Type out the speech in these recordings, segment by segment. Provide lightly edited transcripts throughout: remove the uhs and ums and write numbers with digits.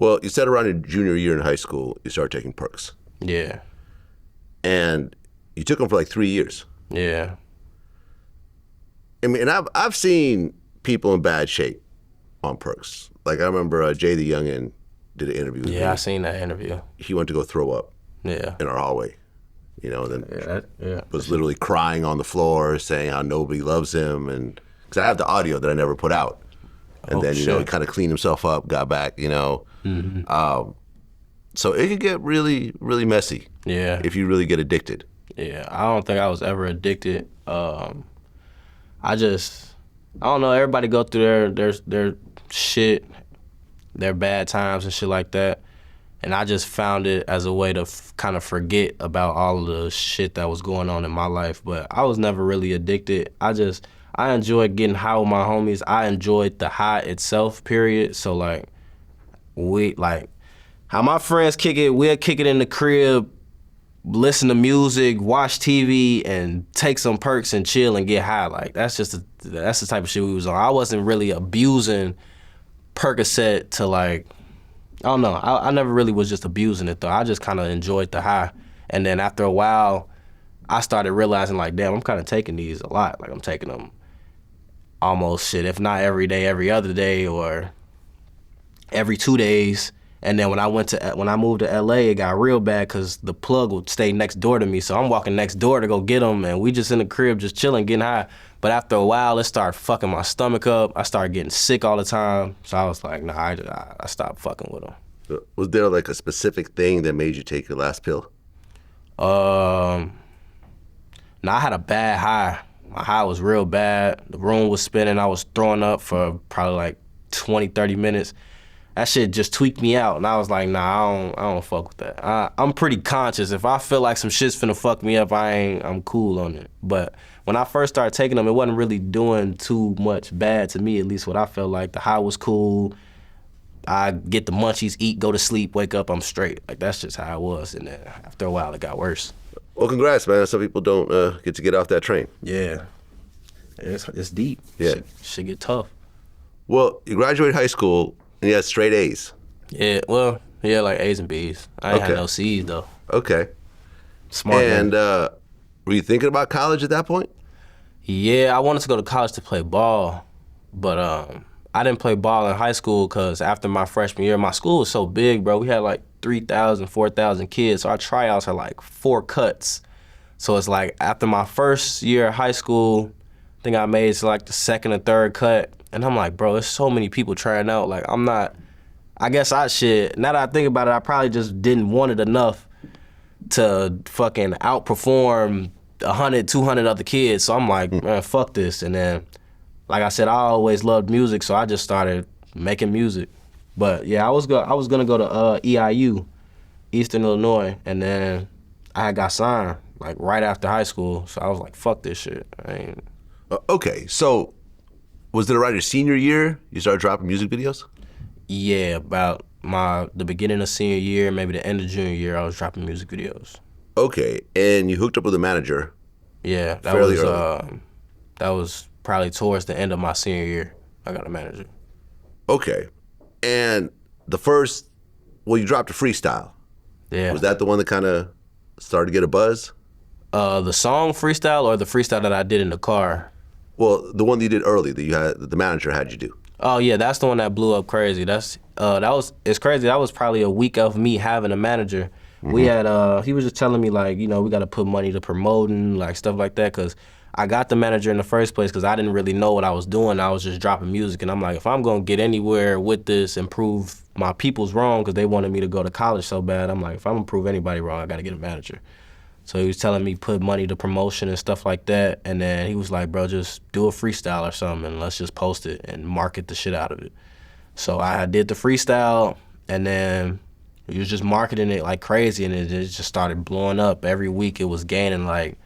Well, you said around your junior year in high school, you started taking perks. Yeah. And you took them for like 3 years. Yeah. I mean, and I've seen people in bad shape on perks. Like I remember Jay the Youngin did an interview with me. Yeah, I seen that interview. He went to go throw up Yeah. in our hallway, you know, and then Yeah. was literally crying on the floor saying how nobody loves him. And because I have the audio that I never put out. And then, you know, he kind of cleaned himself up, got back, you know. Mm-hmm. So it could get really, really messy. Yeah. If you really get addicted. Yeah, I don't think I was ever addicted. I don't know, everybody go through their shit, their bad times and shit like that. And I just found it as a way to kind of forget about all of the shit that was going on in my life. But I was never really addicted. I enjoyed getting high with my homies. I enjoyed the high itself, period. So like, how my friends kick it, we'll kick it in the crib, listen to music, watch TV, and take some perks and chill and get high. Like that's the type of shit we was on. I wasn't really abusing Perocet to like, I don't know. I never really was just abusing it though. I just kind of enjoyed the high. And then after a while, I started realizing like, damn, I'm kind of taking these a lot. Like I'm taking them almost shit, if not every day, every other day, or every 2 days. And then when I moved to LA, it got real bad because the plug would stay next door to me. So I'm walking next door to go get him, and we just in the crib just chilling, getting high. But after a while, it started fucking my stomach up. I started getting sick all the time. So I was like, nah, I stopped fucking with him. Was there like a specific thing that made you take your last pill? Nah, I had a bad high. My high was real bad. The room was spinning. I was throwing up for probably like 20, 30 minutes. That shit just tweaked me out, and I was like, nah, I don't fuck with that. I'm pretty conscious. If I feel like some shit's finna fuck me up, I'm cool on it. But when I first started taking them, it wasn't really doing too much bad to me, at least what I felt like. The high was cool. I get the munchies, eat, go to sleep, wake up, I'm straight. Like, that's just how I was, and then after a while, it got worse. Well, congrats, man. Some people don't get off that train. Yeah. It's deep. Yeah. Shit get tough. Well, you graduated high school, and you had straight A's. Yeah, well, yeah, like A's and B's. I ain't had no C's, though. Okay. Smart. And were you thinking about college at that point? Yeah, I wanted to go to college to play ball, but I didn't play ball in high school because after my freshman year, my school was so big, bro. We had like 3,000, 4,000 kids, so our tryouts are like 4 cuts. So it's like after my first year of high school, I think I made it to like the 2nd or 3rd cut, and I'm like, bro, there's so many people trying out. Like, now that I think about it, I probably just didn't want it enough to fucking outperform 100, 200 other kids. So I'm like, man, fuck this. And then, like I said, I always loved music, so I just started making music. But yeah, I was gonna go to EIU, Eastern Illinois, and then I got signed like right after high school. So I was like, fuck this shit. Okay, so was it around your senior year you started dropping music videos? Yeah, about the beginning of senior year, maybe the end of junior year, I was dropping music videos. Okay, and you hooked up with a manager. Yeah, that was probably towards the end of my senior year. I got a manager. Okay, and you dropped a freestyle. Yeah. Was that the one that kind of started to get a buzz? The song freestyle or the freestyle that I did in the car? Well, the one that you did early that the manager had you do. Oh yeah, that's the one that blew up crazy. It's crazy. That was probably a week of me having a manager. Mm-hmm. We had he was just telling me like, you know, we got to put money to promoting, like stuff like that, because I got the manager in the first place because I didn't really know what I was doing. I was just dropping music, and I'm like, if I'm gonna get anywhere with this and prove my people's wrong, because they wanted me to go to college so bad, I'm like, if I'm gonna prove anybody wrong, I gotta get a manager. So he was telling me put money to promotion and stuff like that, and then he was like, bro, just do a freestyle or something and let's just post it and market the shit out of it. So I did the freestyle, and then he was just marketing it like crazy, and it just started blowing up. Every week it was gaining like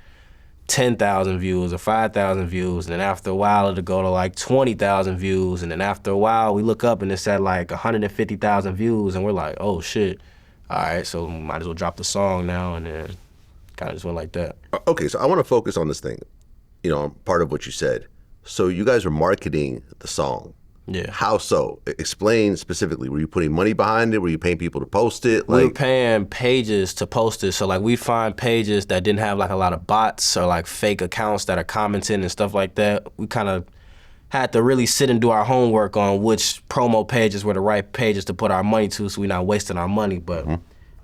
10,000 views or 5,000 views, and then after a while it'd go to like 20,000 views, and then after a while we look up and it's at like 150,000 views, and we're like, oh shit, all right, so might as well drop the song now, and then kind of just went like that. Okay, so I want to focus on this thing, part of what you said. So you guys were marketing the song. Yeah. How so? Explain specifically. Were you putting money behind it? Were you paying people to post it? We were paying pages to post it. So like we'd find pages that didn't have like a lot of bots or like fake accounts that are commenting and stuff like that. We kind of had to really sit and do our homework on which promo pages were the right pages to put our money to, so we're not wasting our money. But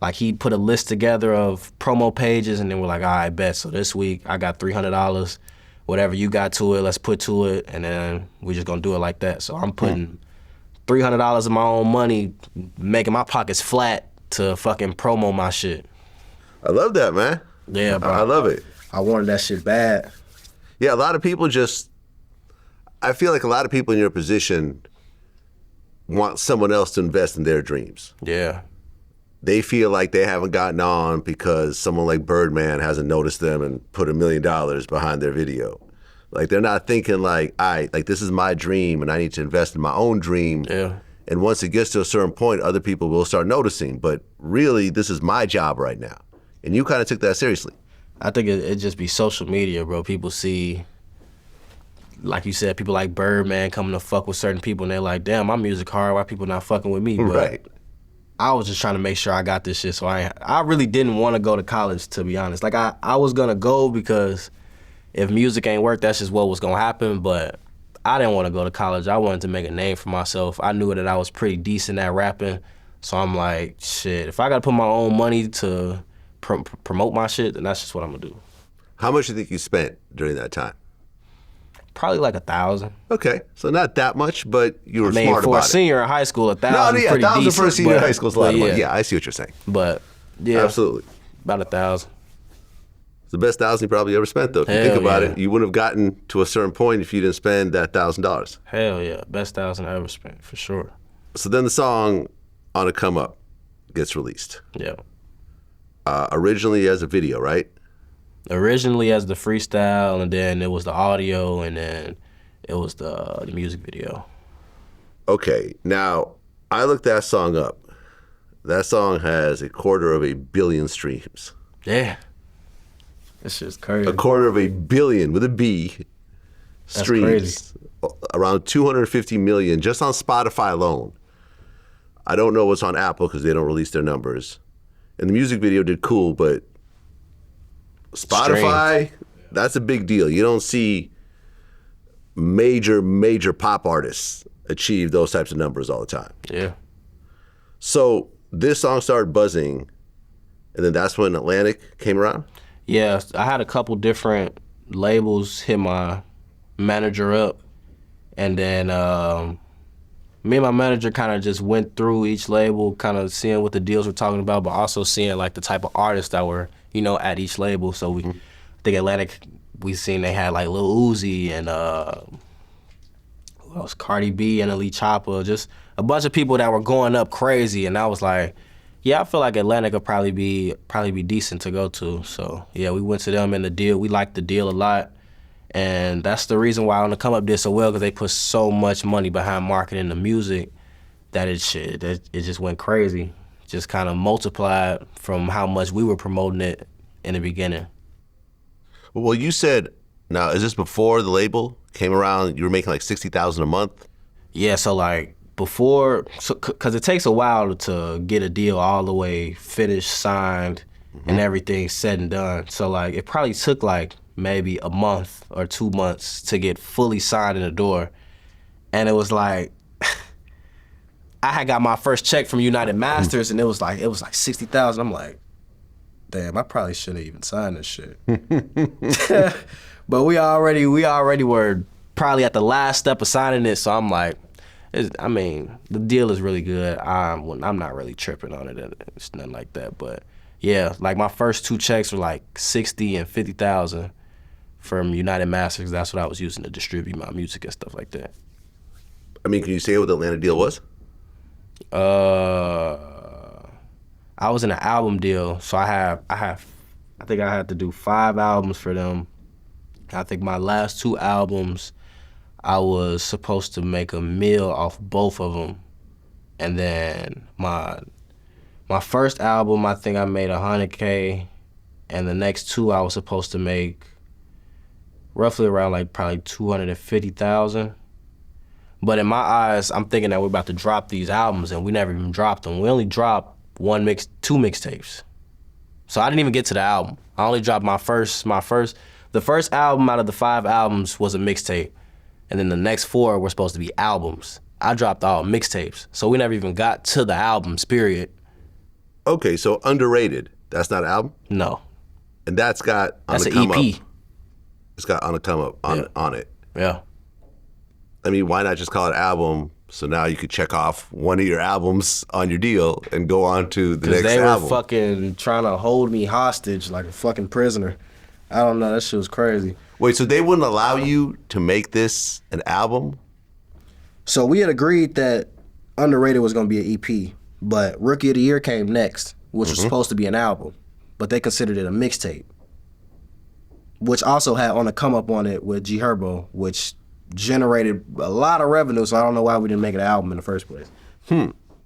like he put a list together of promo pages, and then we're like, all right, bet. So this week I got $300. Whatever you got to it, let's put to it, and then we're just gonna do it like that. So I'm putting $300 of my own money, making my pockets flat to fucking promo my shit. I love that, man. Yeah, bro. I love it. I wanted that shit bad. Yeah, a lot of people I feel like a lot of people in your position want someone else to invest in their dreams. Yeah. They feel like they haven't gotten on because someone like Birdman hasn't noticed them and put $1 million behind their video. Like they're not thinking like, all right, like this is my dream and I need to invest in my own dream. Yeah. And once it gets to a certain point, other people will start noticing. But really, this is my job right now. And you kind of took that seriously. I think it just be social media, bro. People see, like you said, people like Birdman coming to fuck with certain people, and they're like, damn, my music hard, why people not fucking with me? But right. I was just trying to make sure I got this shit, so I really didn't want to go to college, to be honest. Like, I was going to go because if music ain't work, that's just what was going to happen, but I didn't want to go to college. I wanted to make a name for myself. I knew that I was pretty decent at rapping, so I'm like, shit, if I got to put my own money to promote my shit, then that's just what I'm going to do. How much do you think you spent during that time? Probably like 1,000. Okay, so not that much, but you were smart about it. For a senior in high school, 1,000 is pretty decent. 1,000 for a senior in high school is a lot of money. Yeah, I see what you're saying. But yeah, absolutely, about 1,000. It's the best 1,000 you probably ever spent, though. If you think about it, you wouldn't have gotten to a certain point if you didn't spend that $1,000. Hell yeah, best 1,000 I ever spent for sure. So then the song "On a Come Up" gets released. Yeah. Originally as a video, right? Originally as the freestyle, and then it was the audio, and then it was the music video. Okay, now I looked that song up. That song has 250 million streams. Yeah. This shit's crazy. 250 million with a B streams. That's crazy. Around 250 million just on Spotify alone. I don't know what's on Apple because they don't release their numbers. And the music video did cool, but Spotify, that's a big deal. You don't see major pop artists achieve those types of numbers all the time. Yeah. So this song started buzzing, and then that's when Atlantic came around? Yeah, I had a couple different labels hit my manager up, and then me and my manager kind of just went through each label, kind of seeing what the deals were talking about, but also seeing like the type of artists that were, you know, at each label. So I think Atlantic, we seen they had like Lil Eazzyy and who else? Cardi B and Elite Chopper, just a bunch of people that were going up crazy. And I was like, yeah, I feel like Atlantic would probably be decent to go to. So yeah, we went to them in the deal. We liked the deal a lot. And that's the reason why On the Come Up did so well, because they put so much money behind marketing the music that it just went crazy. Just kind of multiplied from how much we were promoting it in the beginning. Well, you said, now is this before the label came around? You were making like $60,000 a month? Yeah, so like before, because it takes a while to get a deal all the way finished, signed, and everything said and done. So like it probably took like maybe a month or 2 months to get fully signed in the door. And it was like, I had got my first check from United Masters, and it was like 60,000. I'm like, damn, I probably shouldn't have even signed this shit. But we already were probably at the last step of signing it, so I'm like, the deal is really good. I'm not really tripping on it. It's nothing like that. But yeah, like my first 2 checks were like 60 and 50,000 from United Masters. That's what I was using to distribute my music and stuff like that. I mean, can you say what the Atlanta deal was? I was in an album deal, so I think I had to do 5 albums for them. I think my last 2 albums, I was supposed to make $1 million off both of them, and then my first album, I think I made $100K, and the next 2 I was supposed to make roughly around like probably $250,000. But in my eyes, I'm thinking that we're about to drop these albums, and we never even dropped them. We only dropped two mixtapes. So I didn't even get to the album. I only dropped the first album out of the 5 albums was a mixtape. And then the next 4 were supposed to be albums. I dropped all mixtapes. So we never even got to the albums, period. Okay, so Underrated, that's not an album? No. And that's got on that's the come an EP. up. It's got on the come up on it. Yeah. I mean, why not just call it album? So now you could check off one of your albums on your deal and go on to the next album. Because they were fucking trying to hold me hostage like a fucking prisoner. I don't know, that shit was crazy. Wait, so they wouldn't allow you to make this an album? So we had agreed that Underrated was going to be an EP, but Rookie of the Year came next, which was supposed to be an album, but they considered it a mixtape, which also had On the Come Up on it with G Herbo, which generated a lot of revenue, so I don't know why we didn't make it an album in the first place.